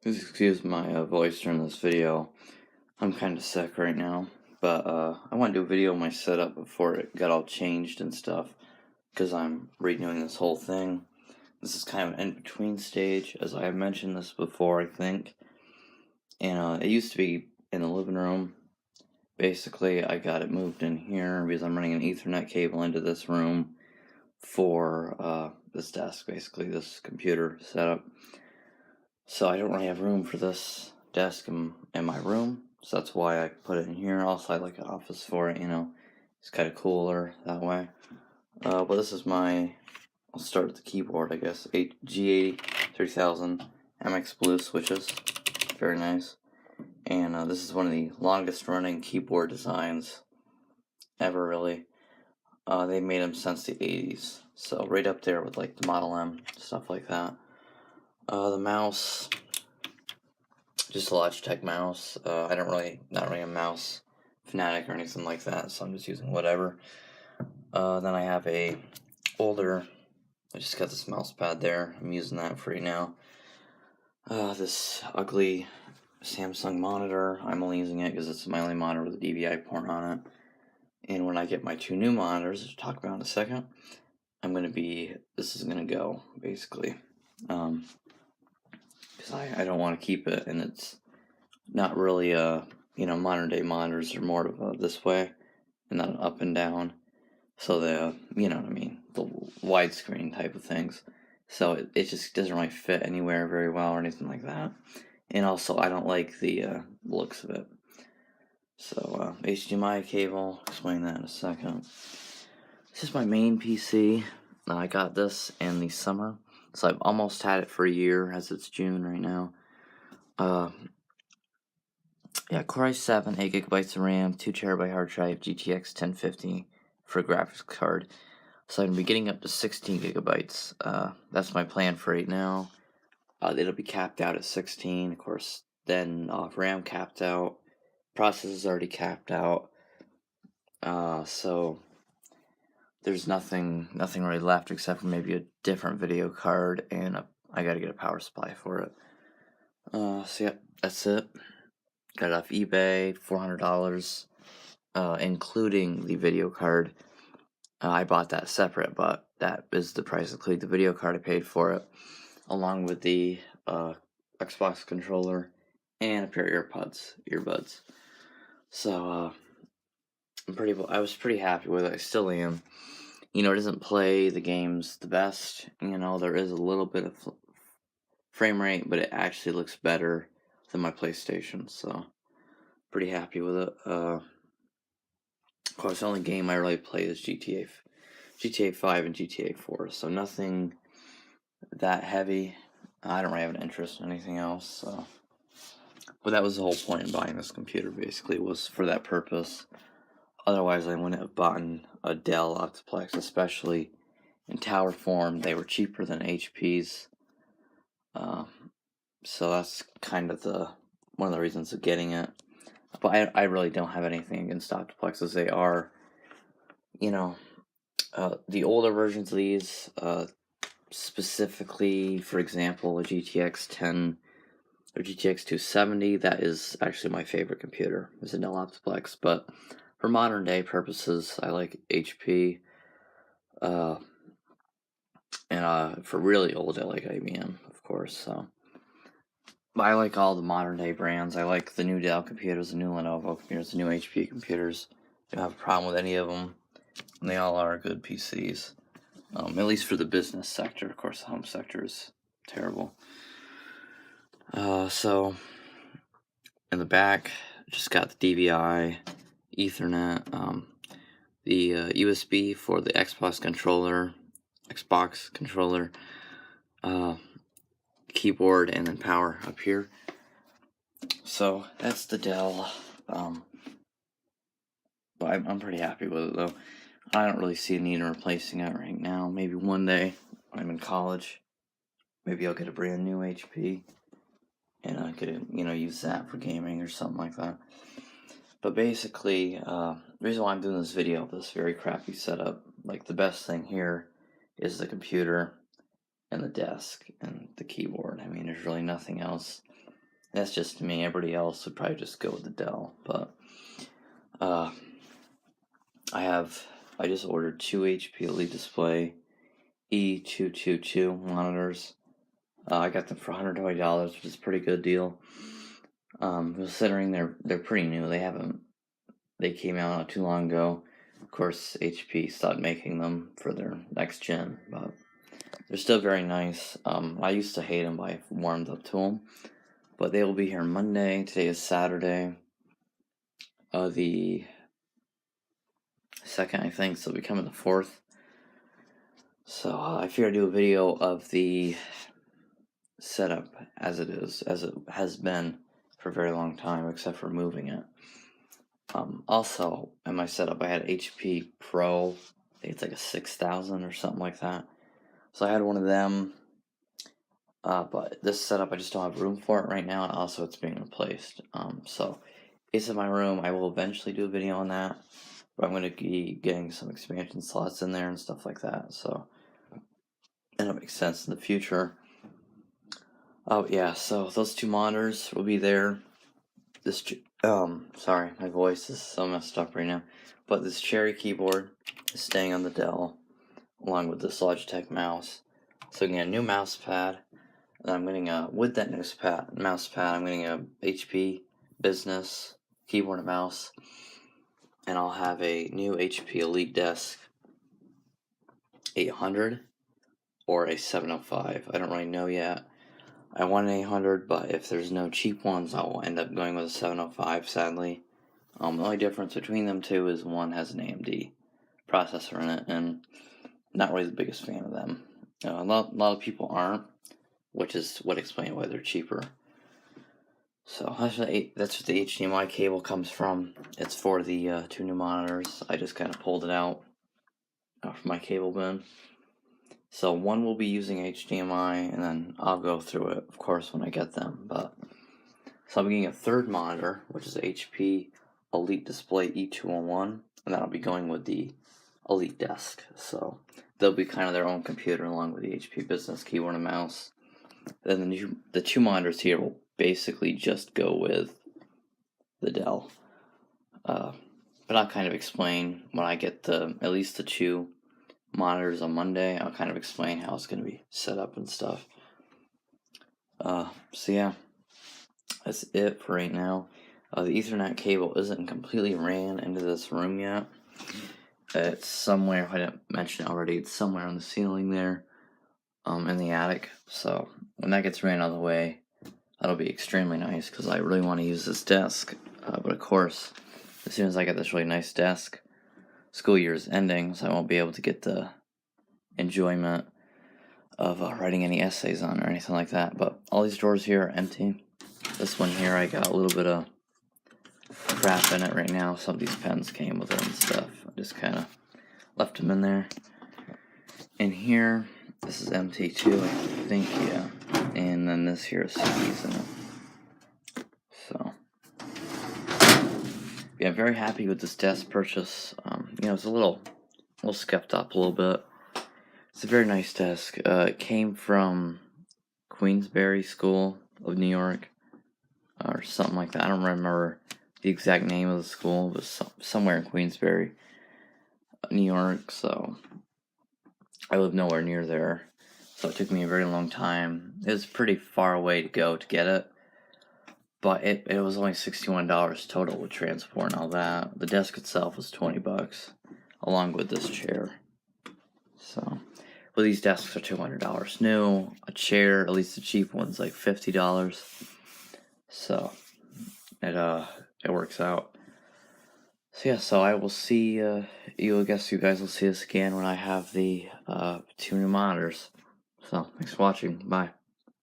Please excuse my voice during this video. I'm kind of sick right now, but I want to do a video of my setup before it got all changed and stuff, because I'm redoing this whole thing. This is kind of an in-between stage, as I have mentioned this before, I think. And it used to be in the living room. Basically, I got it moved in here because I'm running an Ethernet cable into this room for this desk, basically, this computer setup. So I don't really have room for this desk in my room, so that's why I put it in here. Also, I like an office for it, it's kind of cooler that way. But this is I'll start with the keyboard, I guess. G80 3000 MX Blue switches, very nice. And this is one of the longest running keyboard designs ever, really. They made them since the 80s, so right up there with like the Model M, stuff like that. The mouse, just a Logitech mouse. Not really a mouse fanatic or anything like that, so I'm just using whatever. Then I have I just got this mouse pad there. I'm using that for right now. This ugly Samsung monitor. I'm only using it because it's my only monitor with a DVI port on it. And when I get my two new monitors, to talk about in a second, this is gonna go, basically. Because I don't want to keep it, and it's not really modern day monitors are more of a this way and not up and down, so you know what I mean, the widescreen type of things, so it just doesn't really fit anywhere very well or anything like that. And also I don't like the looks of it. So HDMI cable, explain that in a second. This is my main PC. I got this in the summer, so I've almost had it for a year, as it's June right now. Yeah, Core i7, 8GB of RAM, 2TB hard drive, GTX 1050 for a graphics card. So I'm going to be getting up to 16GB. That's my plan for right now. It'll be capped out at 16, of course. Then RAM capped out. Processor is already capped out. So there's nothing really left except for maybe a different video card, and I got to get a power supply for it. So yeah, that's it. Got it off eBay, $400, including the video card. I bought that separate, but that is the price, including the video card. I paid for it, along with the Xbox controller and a pair of earbuds. So I was pretty happy with it. I still am. It doesn't play the games the best. There is a little bit of frame rate, but it actually looks better than my PlayStation. So pretty happy with it. Of course, the only game I really play is GTA 5 and GTA 4, so nothing that heavy. I don't really have an interest in anything else, so. But that was the whole point in buying this computer, basically, was for that purpose. Otherwise, I wouldn't have bought a Dell Optiplex, especially in tower form. They were cheaper than HP's. So that's kind of one of the reasons of getting it. But I really don't have anything against Optiplexes. They are, the older versions of these, specifically, for example, a GTX 10 or GTX 270, that is actually my favorite computer, is a Dell Optiplex. But for modern day purposes, I like HP. And for really old, I like IBM, of course. So, but I like all the modern day brands. I like the new Dell computers, the new Lenovo computers, the new HP computers. I don't have a problem with any of them. And they all are good PCs. At least for the business sector. Of course, the home sector is terrible. So, in the back, just got the DVI, Ethernet, the USB for the Xbox controller, keyboard, and then power up here. So, that's the Dell. But I'm pretty happy with it, though. I don't really see a need in replacing it right now. Maybe one day when I'm in college, maybe I'll get a brand new HP, and I could, use that for gaming or something like that. But basically, the reason why I'm doing this video, this very crappy setup, like the best thing here is the computer and the desk and the keyboard. I mean, there's really nothing else That's just me. Everybody else would probably just go with the Dell. But I just ordered 2 HP Elite Display E222 monitors. I got them for $120, which is a pretty good deal. Considering they're pretty new. They came out not too long ago. Of course, HP stopped making them for their next gen, but they're still very nice. I used to hate them, but I've warmed up to them. But they will be here Monday. Today is Saturday. The 2nd, I think, so it'll be coming the 4th. So I figured I'd do a video of the setup as it has been for a very long time, except for moving it. Also, in my setup, I had HP Pro. I think it's like a 6000 or something like that. So I had one of them. But this setup, I just don't have room for it right now, and also it's being replaced. So it's in my room. I will eventually do a video on that, but I'm going to be getting some expansion slots in there and stuff like that. So it'll make sense in the future. Oh yeah, so those 2 monitors will be there. Sorry, my voice is so messed up right now. But this Cherry keyboard is staying on the Dell, along with this Logitech mouse. So I'm getting a new mouse pad. And I'm getting with that new mouse pad, I'm getting a HP Business keyboard and mouse. And I'll have a new HP Elite Desk 800 or a 705. I don't really know yet. I want an 800, but if there's no cheap ones, I will end up going with a 705, sadly. The only difference between them two is one has an AMD processor in it, and not really the biggest fan of them. A lot of people aren't, which is what explains why they're cheaper. So that's what the HDMI cable comes from. It's for the 2 new monitors. I just kind of pulled it out from my cable bin. So one will be using HDMI, and then I'll go through it, of course, when I get them. So I'm getting a 3rd monitor, which is HP Elite Display E201, and that'll be going with the Elite Desk. So they'll be kind of their own computer along with the HP Business keyboard and mouse. Then the 2 monitors here will basically just go with the Dell. But I'll kind of explain when I get at least the 2 monitors on Monday. I'll kind of explain how it's going to be set up and stuff. So yeah, that's it for right now. The Ethernet cable isn't completely ran into this room yet. It's somewhere, if I didn't mention it already, it's somewhere on the ceiling there, in the attic. So when that gets ran out of the way, that'll be extremely nice, because I really want to use this desk. But of course, as soon as I get this really nice desk, school year is ending, so I won't be able to get the enjoyment of writing any essays on or anything like that. But all these drawers here are empty. This one here, I got a little bit of crap in it right now. Some of these pens came with it and stuff. I just kind of left them in there. In here, this is empty too, I think, yeah. And then this here is CDs in it. So yeah, I'm very happy with this desk purchase. It's a little scuffed up a little bit. It's a very nice desk. It came from Queensberry School of New York, or something like that. I don't remember the exact name of the school, but somewhere in Queensberry, New York. So I live nowhere near there, so it took me a very long time. It was pretty far away to go to get it, but it was only $61 total with transport and all that. The desk itself was $20, along with this chair. So, well, these desks are $200 new. A chair, at least the cheap one's like $50. So it works out. So yeah, so I will see I guess you guys will see this again when I have the 2 new monitors. So thanks for watching. Bye.